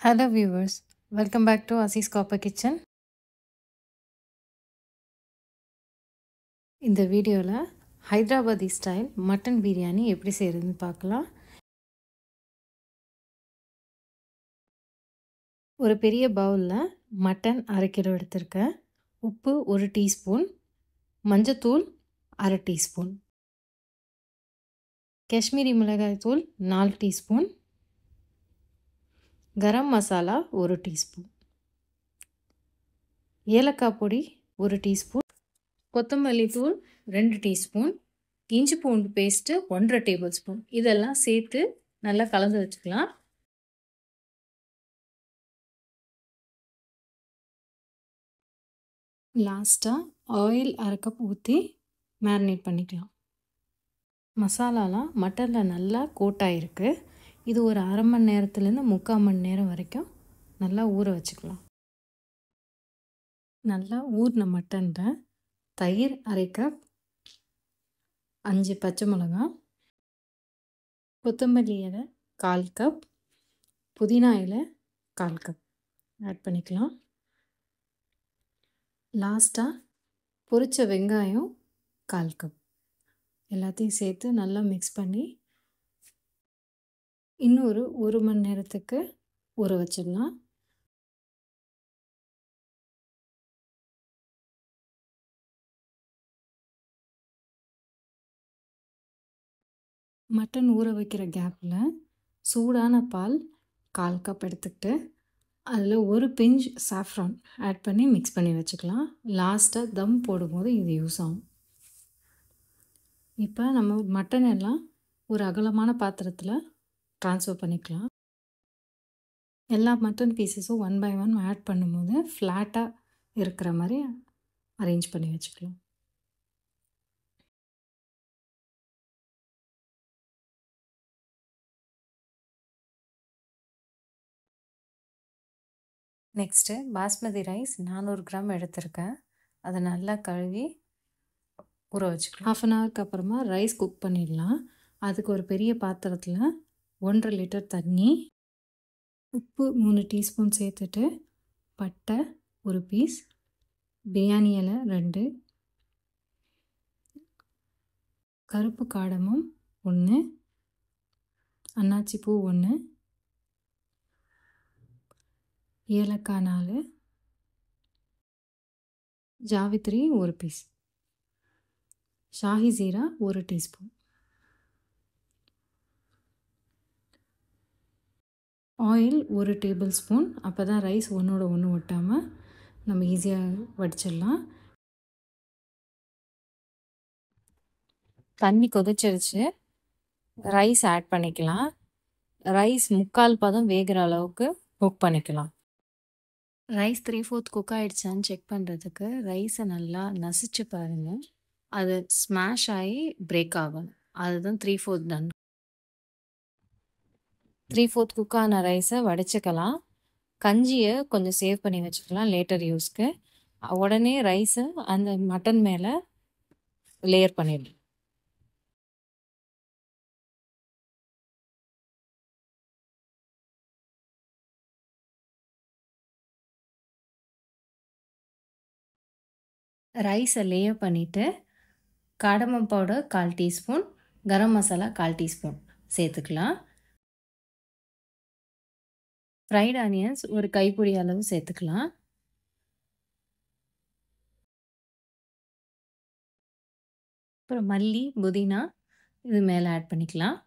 Hello viewers, welcome back to Aziz Copper Kitchen. இந்த வீடியோவில் Hyderabadi style mutton biryani எப்படி செய்கிறதுன்னு பார்க்கலாம். ஒரு பெரிய பவுலில் மட்டன் 1/2 கிலோ எடுத்திருக்கேன். உப்பு 1 டீஸ்பூன், மஞ்சத்தூள் 1/2 டீஸ்பூன், காஷ்மீரி மிளகாய் தூள் 4 டீஸ்பூன், கரம் மசாலா 1 டீஸ்பூன், ஏலக்காய் பொடி 1 டீஸ்பூன், கொத்தமல்லி தூள் 2 டீஸ்பூன், இஞ்சி பூண்டு பேஸ்ட்டு 1/2 டேபிள் ஸ்பூன். இதெல்லாம் சேர்த்து நல்லா கலந்து வச்சுக்கலாம். லாஸ்ட்டாக ஆயில் 1/2 கப் ஊற்றி மேரினேட் பண்ணிக்கலாம். மசாலாலாம் மட்டனில் நல்லா கோட்டாயிருக்கு. இது ஒரு 1/2 மணி நேரத்துலேருந்து 3/4 மணி நேரம் வரைக்கும் நல்லா ஊற வச்சுக்கலாம். நல்லா ஊறின மட்டனில் தயிர் 1/2 கப், 5 பச்சை மிளகாய், கொத்தமல்லி இலை 1/4 கப், புதினா இலை 1/4 கப் ஆட் பண்ணிக்கலாம். லாஸ்ட்டாக பொரிச்ச வெங்காயம் 1/4 கப் எல்லாத்தையும் சேர்த்து நல்லா மிக்ஸ் பண்ணி இன்னொரு 1 மணி நேரத்துக்கு ஊற வச்சிடலாம். மட்டன் ஊற வைக்கிற கேப்பில் சூடான பால் 1/4 கப் எடுத்துக்கிட்டு அதில் ஒரு பிஞ்ச் சாஃப்ரான் ஆட் பண்ணி மிக்ஸ் பண்ணி வச்சுக்கலாம். லாஸ்ட்டாக தம் போடும்போது இது யூஸ் ஆகும். இப்போ நம்ம மட்டன் எல்லாம் ஒரு அகலமான பாத்திரத்தில் ட்ரான்ஸ்ஃபர் பண்ணிக்கலாம். எல்லா மட்டன் பீசஸும் 1 by 1 ஆட் பண்ணும்போது ஃப்ளாட்டாக இருக்கிற மாதிரி அரேஞ்ச் பண்ணி வச்சுக்கலாம். நெக்ஸ்ட்டு பாஸ்மதி ரைஸ் 400 கிராம் எடுத்திருக்கேன். அதை நல்லா கழுவி ஊற வச்சுக்கலாம். 1/2 ஹவருக்கு அப்புறமா ரைஸ் குக் பண்ணிடலாம். அதுக்கு ஒரு பெரிய பாத்திரத்தில் 1.5 லிட்டர் தண்ணி, உப்பு 3 டீஸ்பூன் சேர்த்துட்டு பட்டை 1 பீஸ், பிரியாணி இலை 2, கருப்பு காடமம் 1, அன்னாச்சி பூ 1, ஏலக்காய் 4, ஜாவித்ரி 1 பீஸ், ஷாஹி ஜீரா 1 டீஸ்பூன், ஆயில் 1 டேபிள் ஸ்பூன். அப்போ தான் ரைஸ் ஒன்றோட ஒன்று ஒட்டாமல் நம்ம ஈஸியாக வடிச்சிடலாம். தண்ணி கொதிச்சிருச்சு, ரைஸ் ஆட் பண்ணிக்கலாம். ரைஸ் 3/4 பதம் வேகிற அளவுக்கு குக் பண்ணிக்கலாம். ரைஸ் 3/4 குக் ஆகிடுச்சான்னு செக் பண்ணுறதுக்கு ரைஸை நல்லா நசிச்சு பாருங்கள். அது ஸ்மாஷ் ஆகி பிரேக் ஆகணும். அதுதான் 3/4 டன். 3/4 குக் ஆன ரைஸை வடிச்சுக்கலாம். கஞ்சியை கொஞ்சம் சேவ் பண்ணி வச்சுக்கலாம் லேட்டர் யூஸ்க்கு. உடனே ரைஸை அந்த மட்டன் மேலே லேயர் பண்ணிடலாம். ரைஸை லேயர் பண்ணிவிட்டு cardamom powder 1/4 teaspoon, garam masala 1/4 teaspoon சேர்த்துக்கலாம். ஃப்ரைட் ஆனியன்ஸ் ஒரு கைப்பிடி அளவு சேர்த்துக்கலாம். அப்புறம் மல்லி, புதினா இது மேலே ஆட் பண்ணிக்கலாம்.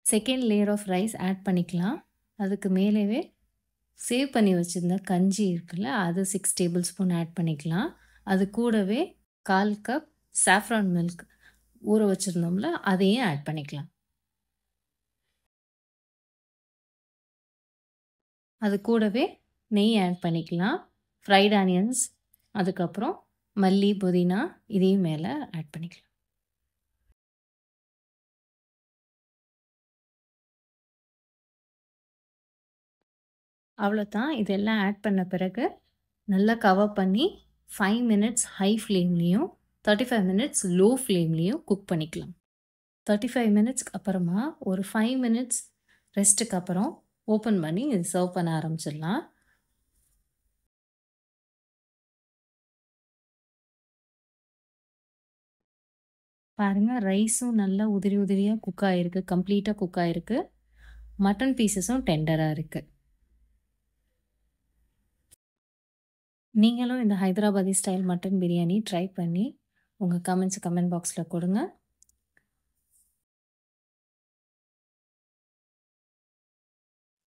Second layer of rice add பண்ணிக்கலாம். அதுக்கு மேலேவே சேவ் பண்ணி வச்சுருந்த கஞ்சி இருக்குல்ல, அது 6 டேபிள் ஸ்பூன் ஆட் பண்ணிக்கலாம். அது கூடவே 1/4 கப் சாஃப்ரான் மில்க் ஊற வச்சுருந்தோம்ல, அதையும் ஆட் பண்ணிக்கலாம். அது கூடவே நெய் ஆட் பண்ணிக்கலாம். ஃப்ரைட் ஆனியன்ஸ், அதுக்கப்புறம் மல்லி, புதினா இதையும் மேலே ஆட் பண்ணிக்கலாம். அவ்வளோதான். இதெல்லாம் ஆட் பண்ண பிறகு நல்லா கவர் பண்ணி 5 மினிட்ஸ் ஹை ஃப்ளேம்லேயும் 35 மினிட்ஸ் லோ ஃப்ளேம்லேயும் குக் பண்ணிக்கலாம். 35 மினிட்ஸ்க்கு அப்புறமா ஒரு 5 மினிட்ஸ் ரெஸ்ட்டுக்கு அப்புறம் ஓப்பன் பண்ணி இது சர்வ் பண்ண ஆரம்பிச்சிடலாம். பாருங்கள், ரைஸும் நல்லா உதிரி உதிரியாக குக் ஆகிருக்கு, கம்ப்ளீட்டாக குக் ஆகிருக்கு. மட்டன் பீசஸும் டெண்டராக இருக்குது. நீங்களும் இந்த Hyderabadi style mutton biryani try பண்ணி உங்கள் கமெண்ட் பாக்ஸில் கொடுங்க.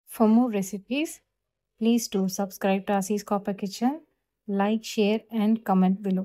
For more recipes, please do subscribe to Asi's Copper Kitchen, like, share and comment below.